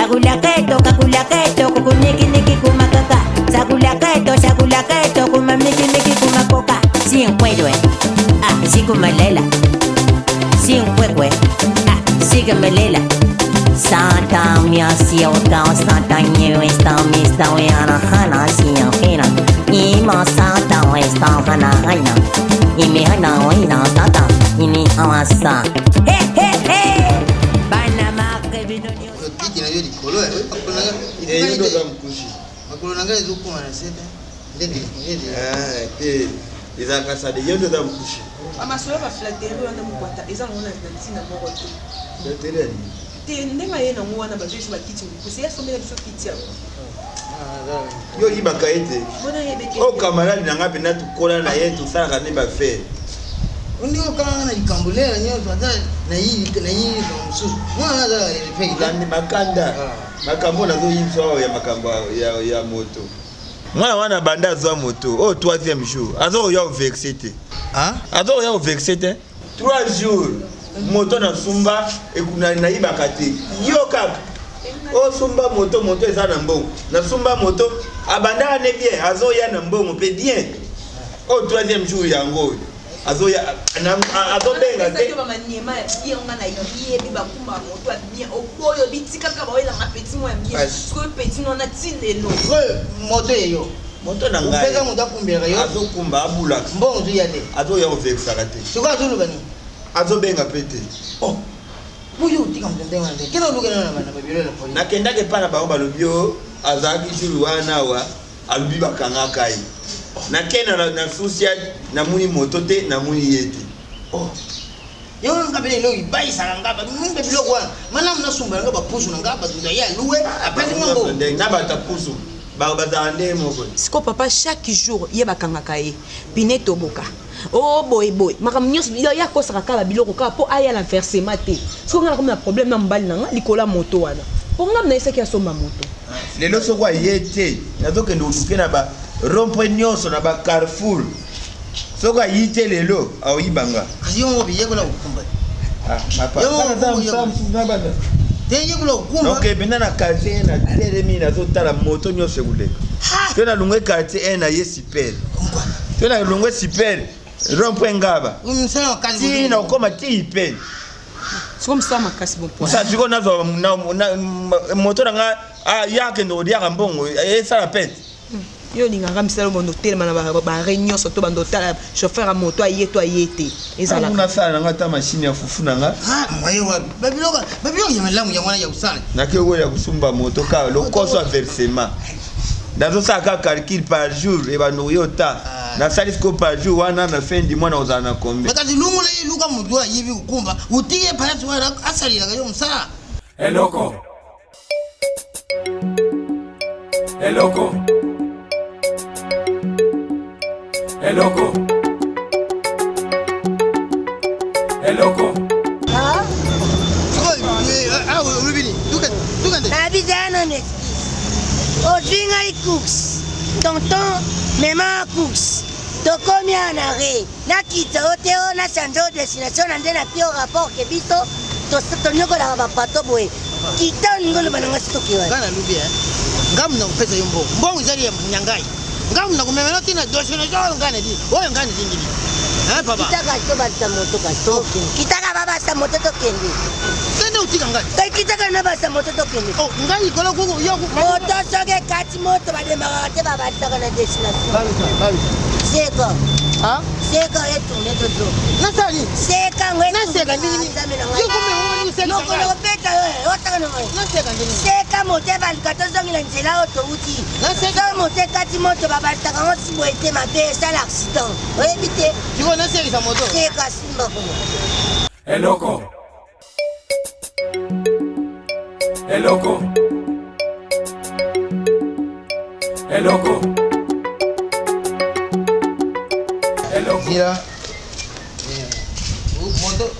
Shagulaketo, kakulaketo, kukuniki niki kumakaka. Shagulaketo, kumamiki miki kumakoka. Sinkwedwe, sikumalela. Sinkwekwe, sikumalela. Santa mia si otan, santa nyewe, sta yana hana si hina. Ima santa esta hana hina. Imi hana wina santa, imi awasa. Hey! Bana make bidonyo. Kiki na yo Likolo, yo ndo za mkushi. Makolo nanga ezuko na seta. Ndende. Izaka sade yo ndo za mkushi. Amasolo ba flatterie wana Mukuata, eza ngona ntina moko tu. Flatterie ni. Te ndema yena ngwana ba jeshi ba kiti mkusi, ya somela biso kiti ya. Yo ibaka ete. Bona yebeke. O camarade nanga pena tukola na yetu sala ne ba faire. Ndio kama na ikambulela nyo tata na hii kwa msusu. Mwana za peki ndani makanda. Makambo na zo yinso ya makambo ya moto. Mwana wana banda zo moto. Oh, 3e jour. Azo ya vexité. Azo ya vexité. 3 jours. Moto na sumba ekuna na ibaka te. Yo kaka. O sumba moto eza na mbongo. Na sumba moto abanda ne bien azo ya na mbongo pe bien. Oh, 3e jour yango. Azoya azobenga te ba maniema ya nga na yebi ba kumba moto a bien okoyo bitika ka ba wela nga petit mo ya bien so petit no na tilelo moto yeyo moto na ngai upeka moto akumbera yo azokumba abula mbongo tu ya te azoya ovexa te siko azulu bani azobenga pete oh muyo utika mtendenga nde kena lugena na bana babiro la police nakenda ke pana ba balobio azaki julu wana wa alubi bakanga kai na kena na social na muni moto te na muni yete oh yo ngabele lo ibaisa ngaba mumbe bilo kwa mana mna sumba ngaba pusu ngaba tunda ya luwe apesi mambo ngaba ta pusu ba bazande moko siko papa chaque jour ye bakangaka ye bineto boka oh boy makamnyos ya kosaka kala biloko ka po aya la versement te siko ngala comme na problème na mbali nanga Likolo moto wana po ngam na esaki asomba moto lelo soko yete nazoke ndo lukena ba rompo nyonso na ba Carrefour soka yite lelo au ibanga yongo biye kola ukumba papa na bana teye kola ukumba okay bena na quartier na telemi na zotala moto nyonso kuleka tena lungwe quartier na ye super tena lungwe super rompo ngaba umsana kazi tina ukoma tipe siko msama kasi bon sa siko nazo moto nga yake ndo dia mbongo esa la pete yo linganga misalo bondo telema na ba réunion surtout bando tala chauffeur a moto ayete ezala kuna sana ngata machine ya fufu nanga mwayo wa babilo ya malamu ya mwana ya usana na kio ya kusumba moto ka lo koso a versement dazo saka calcul par jour e bando yota na salisco par jour wana na fin du mois na uzana kombe makazi lungu le luka mudwa yivi ukumba utie parati wana asali la yo msala eloko cooks, tonton, maman cooks. Tokomi en arrêt. Na kita oteo na chanjo destination na ndena pio rapport ke bito to tonyoko la bapato boy. Kita ngolo bananga stokiwa. Kana lubi ngam na upesa yombo. Mbongo zali ya nyangai. Ngam na kumemela tina dosho na jo ngane di. Wewe ngane dingili. Papa. Kitaka to basta moto ka stoki. Kitaka baba sa moto to kendi. Kende utika ngani? Kai kitaka na basta moto to kendi. Oh, ngani kola gogo yo. Moto soge kati moto bade magate baba taka na destination. Babi. Seko. Seko etu neto zo. Nasali. Seka ngwe. Naseka nini? Yo kumemela ni seka. No kono peta we. Otaka no we. Naseka nini? Seka moto ban katozongi na nzela auto uti. Naseka moto kati moto baba taka ngo siboete mabe sala accident. Oye bite. Tiko naseka sa moto. Seka simba kono. Eloko. Zira. Moto.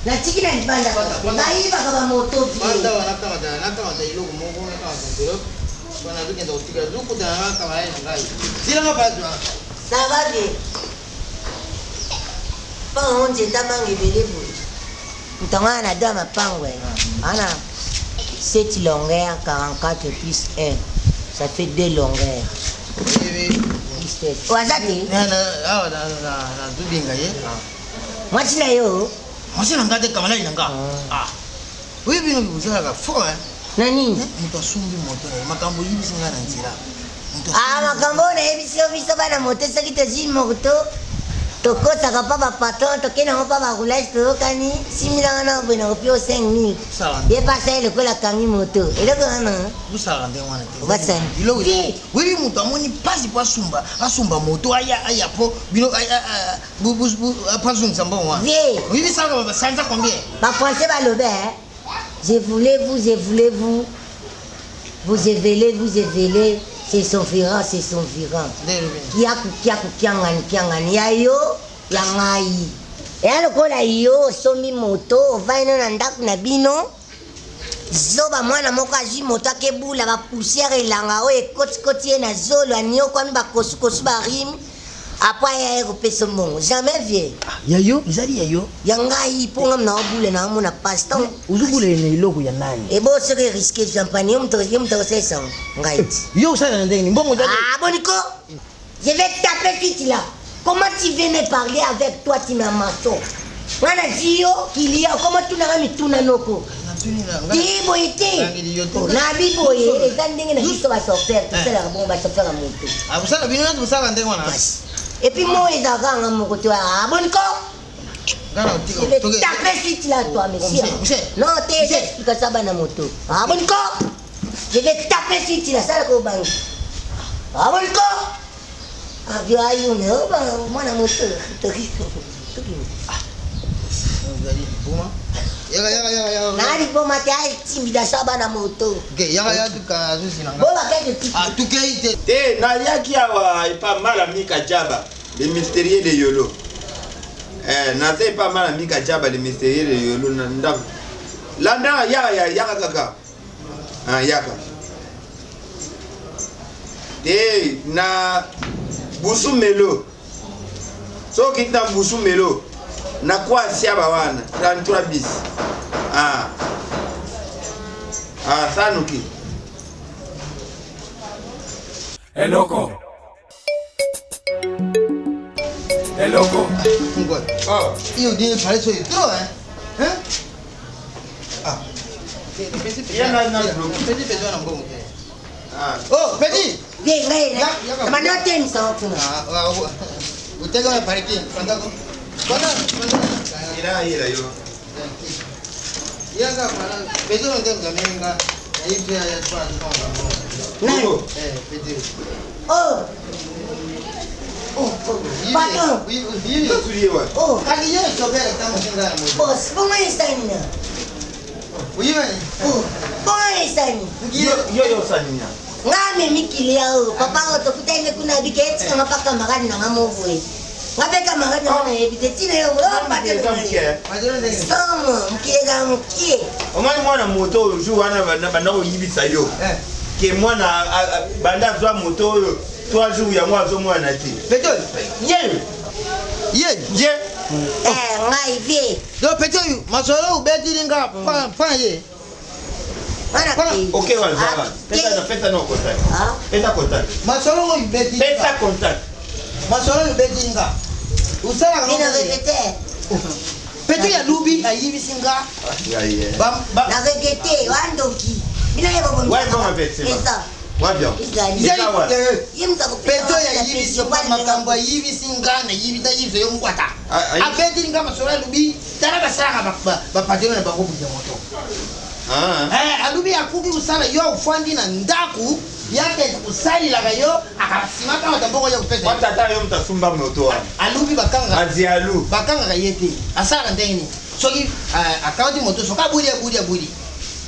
Na chiki na ibanda. Naiba kama moto vi. Banda wanakama iloko mongo na kama bana duke ndo utika duku da kama yeye ngai. Zira ngapazwa. Ça va bien. Pas on dit tamangi belebu. Mtangana na dama pangwe. Ana 7 longueurs, 44 plus 1. Ça fait 2 longueurs. Oh, azati? Moi, tu l'as eu? Moi, je l'ai kamala inanga. Ah. Oui, bien, vous avez la foi, hein. Nani? Moto sumbi moto, makambo yibi singa na nzira. Ah, makambo na ebiso biso bana moto soki tozi moto. Tokosaka pa bapaton, tokendanga pa baroulage toyokani 6 000 wana boye nakopi o 5 000. Ye pasa ye lokola akangi moto. Eloko wana busala nde wana te. Obasani. Biloko te. Webi moto amoni pasi po asumba moto aya po bino apazungisa mbongo wana. Webi sala basanza combien? Ba français balobe je voulais vous. Vous évelez. C'est son virant. Kiangani yayo yangai. Ya lokola yo somi moto vaino na ndaku na bino. Zoba mwana moko aji moto akebula ba poussière elanga o ekoti ye na zolo anio kwami ba kosu ba rim. Après ya repesa mbongo. Jamais vie. Yayo, izali yayo. Yangai ponga na obule na mona pasta. Uzubule ne iloko ya nani? Et bon, ce qui risque de champagne, c'est ça. Yo, ça n'a rien. Bon, ah, Bonico, je vais taper vite là. Comment tu viens me parler avec toi, tu m'as macho? Wana Gio, qu'il y a, comment tu n'as mis tout nanoko? Dis, boyete. Na biboye, les andingues na biso va sortir, tout ça là, bon, va sortir à monter. Ah, vous savez, bien, vous savez, andingue. Et puis moi, ils ont mon côté. Ah, Bonico. Je vais taper vite là, toi, monsieur. Non, t'es expliqué ça, bana moto. Ah, Bonico. Je vais taper vite là, ça, là, au banc. Ah, Bonico. Ah, vieux aïe, moi, la moto. Nani boma te ai timida saba na moto. Okay, ya tuka zuzi nanga. Boba kete tu. Ah, tukaite. Eh, naliaki awa pas mal à Mika Jaba, le mystérieux de Yolo. Na c'est pas mal à Mika Jaba, le mystérieux de Yolo nanda. Landa yaka kaka. Ah, yaka. Eh, na busu melo. So kita busu melo. Na kwa siaba wana 33 bis. Ah sanuki Eloko. Oh, io devo fare il solito, eh? Ah. Petit. Ah. Oh, petit. Vieni, ma non ti so. Ah, utega una parecchia. Quando ira yo. Yaga para pedo non tem gaminga. Aí já é para não. Pedo. Oh. Patrão. Oh, kali yeye sobera kama singana mo. Boss, como é isso aí? Uyi bani. Oh, como é isso aí? Yo sanya. Ngame mikilia o papa o tokuta ile kuna biketi kama paka magani na ngamovwe. Ngapeka magani na ebiteti le o patelo. Somo mkiega mkie. Omani mwana moto ju wana banda ko yibisa yo. Ke mwana banda zwa moto oyo 3 jours ya mwa zo mwana ti. Pedo. Ye. Ngai vie. Do pedo masolo ubetiringa pa ye. Ok, voilà. Pesa no contact. Pesa contact. Masolo ngo ubeti. Pesa contact. Masolo ubetiringa. Usala ngo. Ina vegete. Pedo ya lubi ayibi singa. Na vegete wandoki. Bila yebo bomo. Ouais, bon avec ça. Pesa. Ouais bien. Pedo ya yibi sopa makamba yibi singa na yibi ta yibi yo ngwata. Abetiringa masolo lubi tara basaka ba patelo na bango buja moto. Alubi akubi usala yo ufandi na ndaku yake usali la gayo akasimaka matamboko ya kupesa. Watata yo mtasumba moto. Alubi bakanga. Azialu. Bakanga kayete. Asala ndeni. Soki akaunti moto soka buri.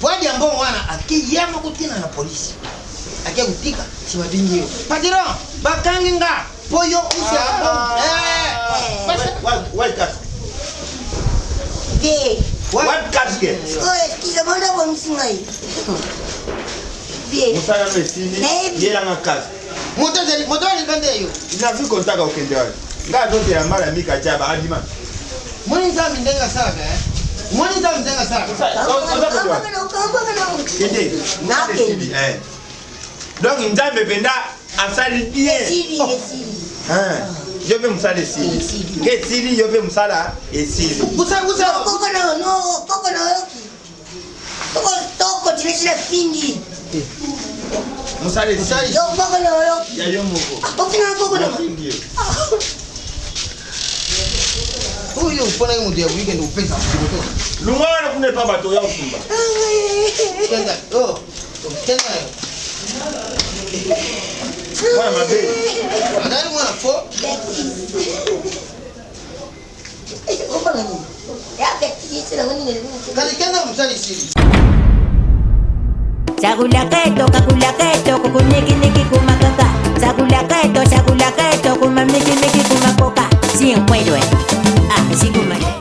Pwadi ambongo wana akiyama kutina na polisi. Akia kutika siwadingiyo. Patron bakanginga poyo usi What cut? What casket? Oh, excusez-moi d'avoir mis ça. Bien. Musala no esini. Yela nga kas. Moto ni bande yo. Ina vu kontaka okende wa. Nga dote ya mara Mika Jaba adima. Moni nzambi ndenga saka Mwani ta mzenga sana. Donc nzambe penda asali bien. Yo pe musala esili. Ke sili yo pe musala esili. Kusa koko na yoki. Toko tinesila fingi. Musala esili. Yo koko na yoki. Ya yo moko. Okina koko na fingi. Huyo mpona ngo dia weekend upesa kutoka. Lungwana kune pa bato ya ufumba. Kenda. Oh. Kenda. Mwana mabe. Adani mwana fo. Kali kenda msali siri. Chakula keto kukuniki niki kumakaka. Chakula keto kumamiki kumakoka. Si encuentro. Ah, sí, como